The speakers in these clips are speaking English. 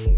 So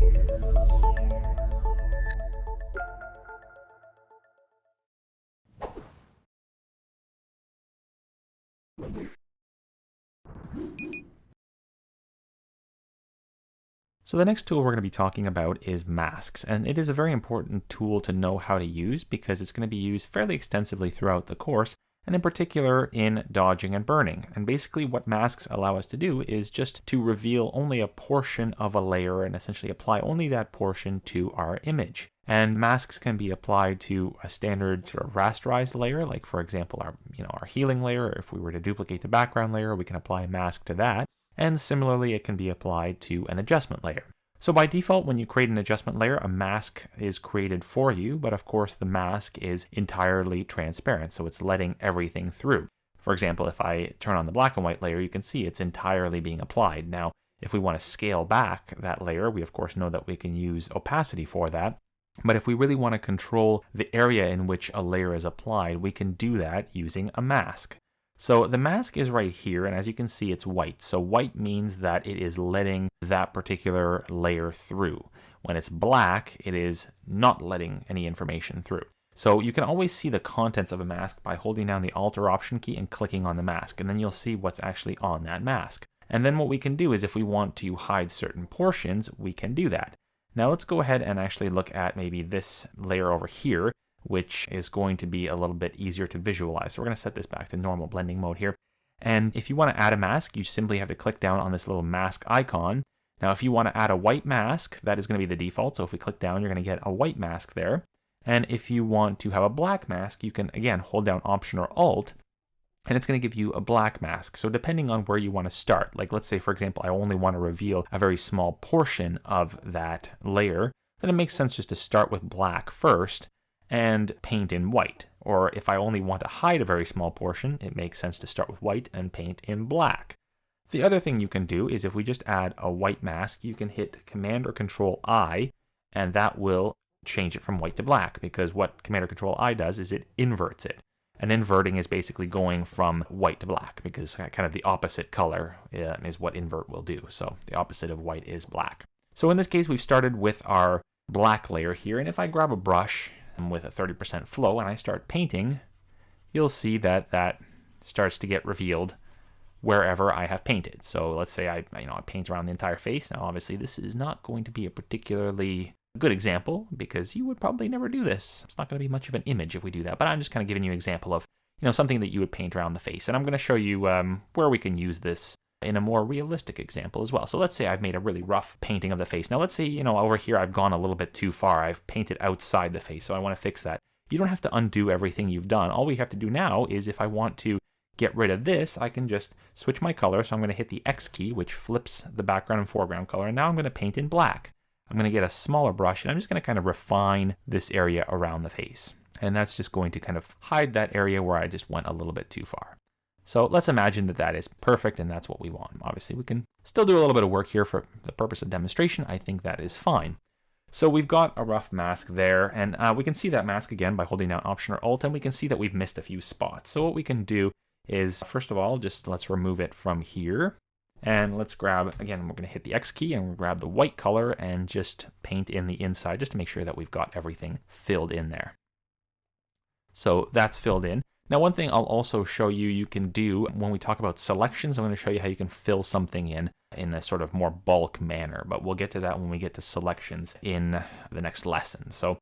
the next tool we're going to be talking about is masks, and it is a very important tool to know how to use because it's going to be used fairly extensively throughout the course, and in particular in dodging and burning. And basically what masks allow us to do is just to reveal only a portion of a layer and essentially apply only that portion to our image. And masks can be applied to a standard sort of rasterized layer, like for example our healing layer. If we were to duplicate the background layer, we can apply a mask to that. And similarly, it can be applied to an adjustment layer. So by default, when you create an adjustment layer, a mask is created for you, but of course the mask is entirely transparent, so it's letting everything through. For example, if I turn on the black and white layer, you can see it's entirely being applied. Now, if we want to scale back that layer, we of course know that we can use opacity for that. But if we really want to control the area in which a layer is applied, we can do that using a mask. So the mask is right here, and as you can see, it's white. So white means that it is letting that particular layer through. When it's black, it is not letting any information through. So you can always see the contents of a mask by holding down the Alt or Option key and clicking on the mask, and then you'll see what's actually on that mask. And then what we can do is if we want to hide certain portions, we can do that. Now let's go ahead and actually look at maybe this layer over here, which is going to be a little bit easier to visualize. So we're going to set this back to normal blending mode here. And if you want to add a mask, you simply have to click down on this little mask icon. Now, if you want to add a white mask, that is going to be the default. So if we click down, you're going to get a white mask there. And if you want to have a black mask, you can, again, hold down Option or Alt, and it's going to give you a black mask. So depending on where you want to start, like let's say, for example, I only want to reveal a very small portion of that layer, then it makes sense just to start with black first and paint in white. Or if I only want to hide a very small portion, it makes sense to start with white and paint in black. The other thing you can do is if we just add a white mask, you can hit Command or Control I, and that will change it from white to black, because what Command or Control I does is it inverts it. And inverting is basically going from white to black, because kind of the opposite color is what invert will do. So the opposite of white is black. So in this case, we've started with our black layer here, and if I grab a brush with a 30% flow and I start painting, you'll see that that starts to get revealed wherever I have painted. So let's say I paint around the entire face. Now obviously this is not going to be a particularly good example because you would probably never do this. It's not going to be much of an image if we do that, but I'm just kind of giving you an example of something that you would paint around the face. And I'm going to show you where we can use this in a more realistic example as well. So let's say I've made a really rough painting of the face. Now let's say, over here I've gone a little bit too far. I've painted outside the face, so I want to fix that. You don't have to undo everything you've done. All we have to do now is if I want to get rid of this, I can just switch my color. So I'm going to hit the X key, which flips the background and foreground color. And now I'm going to paint in black. I'm going to get a smaller brush and I'm just going to kind of refine this area around the face. And that's just going to kind of hide that area where I just went a little bit too far. So let's imagine that that is perfect and that's what we want. Obviously, we can still do a little bit of work here for the purpose of demonstration. I think that is fine. So we've got a rough mask there, and we can see that mask again by holding down Option or Alt, and we can see that we've missed a few spots. So what we can do is, first of all, just let's remove it from here. And let's grab, again, we're going to hit the X key and we'll grab the white color and just paint in the inside just to make sure that we've got everything filled in there. So that's filled in. Now, one thing I'll also show you can do when we talk about selections, I'm going to show you how you can fill something in a sort of more bulk manner, but we'll get to that when we get to selections in the next lesson. So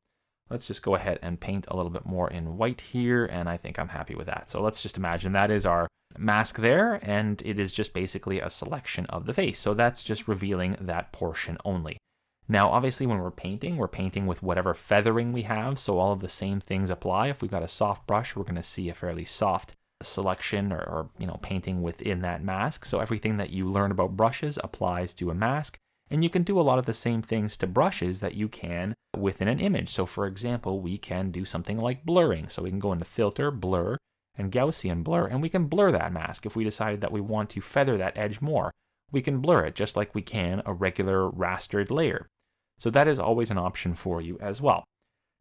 let's just go ahead and paint a little bit more in white here, and I think I'm happy with that. So let's just imagine that is our mask there, and it is just basically a selection of the face. So that's just revealing that portion only. Now, obviously, when we're painting with whatever feathering we have, so all of the same things apply. If we've got a soft brush, we're going to see a fairly soft selection or painting within that mask. So everything that you learn about brushes applies to a mask, and you can do a lot of the same things to brushes that you can within an image. So for example, we can do something like blurring. So we can go into Filter, Blur, and Gaussian Blur, and we can blur that mask. If we decided that we want to feather that edge more, we can blur it just like we can a regular rastered layer. So that is always an option for you as well.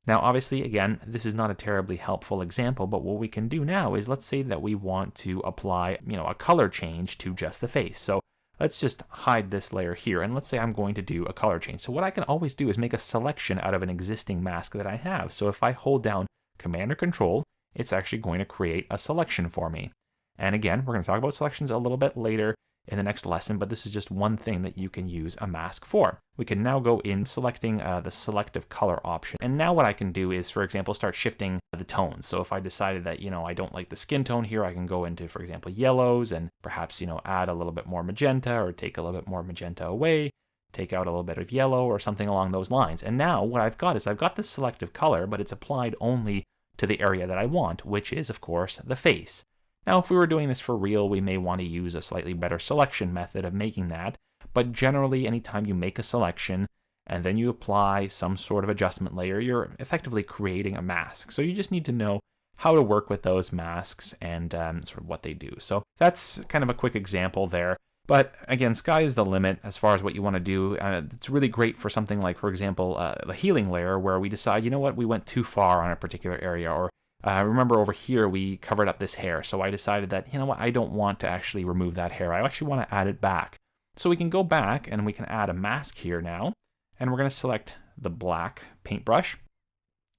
Now, obviously, again, this is not a terribly helpful example, but what we can do now is let's say that we want to apply, a color change to just the face. So let's just hide this layer here. And let's say I'm going to do a color change. So what I can always do is make a selection out of an existing mask that I have. So if I hold down Command or Control, it's actually going to create a selection for me. And again, we're going to talk about selections a little bit later in the next lesson, but this is just one thing that you can use a mask for. We can now go in selecting the selective color option. And now what I can do is, for example, start shifting the tones. So if I decided that, I don't like the skin tone here, I can go into, for example, yellows and perhaps, add a little bit more magenta or take a little bit more magenta away, take out a little bit of yellow or something along those lines. And now what I've got is I've got this selective color, but it's applied only to the area that I want, which is, of course, the face. Now, if we were doing this for real, we may want to use a slightly better selection method of making that, but generally, anytime you make a selection and then you apply some sort of adjustment layer, you're effectively creating a mask. So you just need to know how to work with those masks and sort of what they do. So that's kind of a quick example there. But again, sky is the limit as far as what you want to do. It's really great for something like, for example, the healing layer, where we decide, we went too far on a particular area, or remember over here, we covered up this hair. So I decided that, I don't want to actually remove that hair. I actually want to add it back. So we can go back and we can add a mask here now. And we're going to select the black paintbrush.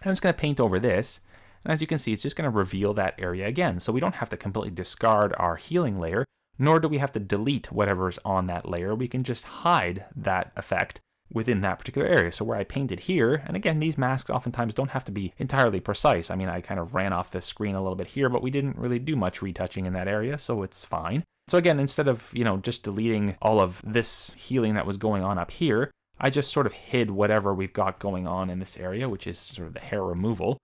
And I'm just going to paint over this. And as you can see, it's just going to reveal that area again. So we don't have to completely discard our healing layer, nor do we have to delete whatever's on that layer. We can just hide that effect within that particular area. So where I painted here, and again, these masks oftentimes don't have to be entirely precise. I mean, I kind of ran off the screen a little bit here, but we didn't really do much retouching in that area, so it's fine. So again, instead of, just deleting all of this healing that was going on up here, I just sort of hid whatever we've got going on in this area, which is sort of the hair removal,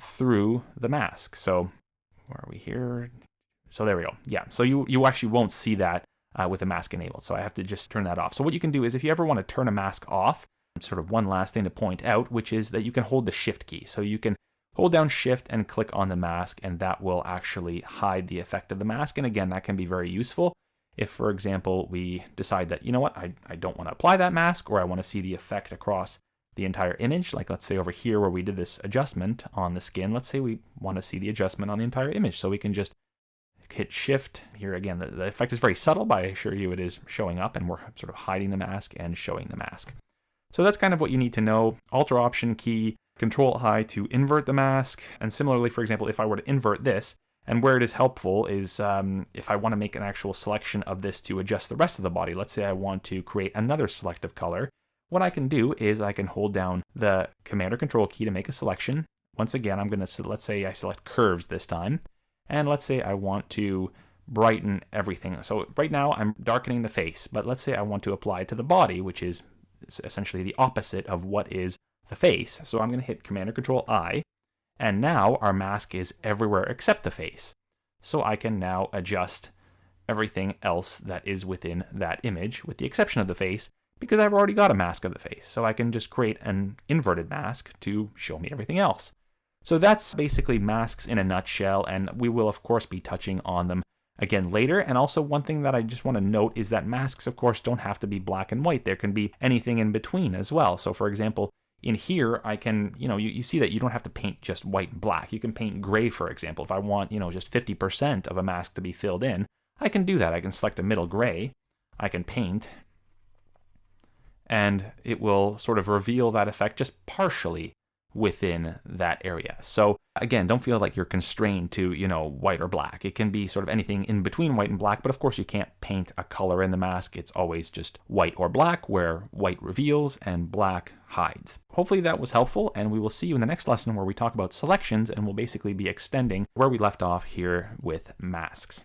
through the mask. So where are we here? So there we go. Yeah, so you actually won't see that with the mask enabled. So I have to just turn that off. So what you can do is, if you ever want to turn a mask off, sort of one last thing to point out, which is that you can hold the Shift key. So you can hold down Shift and click on the mask, and that will actually hide the effect of the mask. And again, that can be very useful if, for example, we decide that, I don't want to apply that mask, or I want to see the effect across the entire image. Like let's say over here where we did this adjustment on the skin, let's say we want to see the adjustment on the entire image. So we can just hit Shift here again. The effect is very subtle, but I assure you it is showing up, and we're sort of hiding the mask and showing the mask. So that's kind of what you need to know. Alt or Option key, Control I to invert the mask. And similarly, for example, if I were to invert this, and where it is helpful is if I want to make an actual selection of this to adjust the rest of the body. Let's say I want to create another selective color. What I can do is I can hold down the Command or Control key to make a selection. Once again, I'm going to, let's say I select curves this time. And let's say I want to brighten everything. So right now I'm darkening the face, but let's say I want to apply it to the body, which is essentially the opposite of what is the face. So I'm going to hit Command or Control I, and now our mask is everywhere except the face. So I can now adjust everything else that is within that image, with the exception of the face, because I've already got a mask of the face. So I can just create an inverted mask to show me everything else. So that's basically masks in a nutshell, and we will of course be touching on them again later. And also one thing that I just want to note is that masks of course don't have to be black and white. There can be anything in between as well. So for example, in here I can, you see that you don't have to paint just white and black. You can paint gray, for example. If I want, just 50% of a mask to be filled in, I can do that. I can select a middle gray, I can paint, and it will sort of reveal that effect just partially within that area. So again, don't feel like you're constrained to, white or black. It can be sort of anything in between white and black, but of course you can't paint a color in the mask. It's always just white or black, where white reveals and black hides. Hopefully that was helpful, and we will see you in the next lesson where we talk about selections, and we'll basically be extending where we left off here with masks.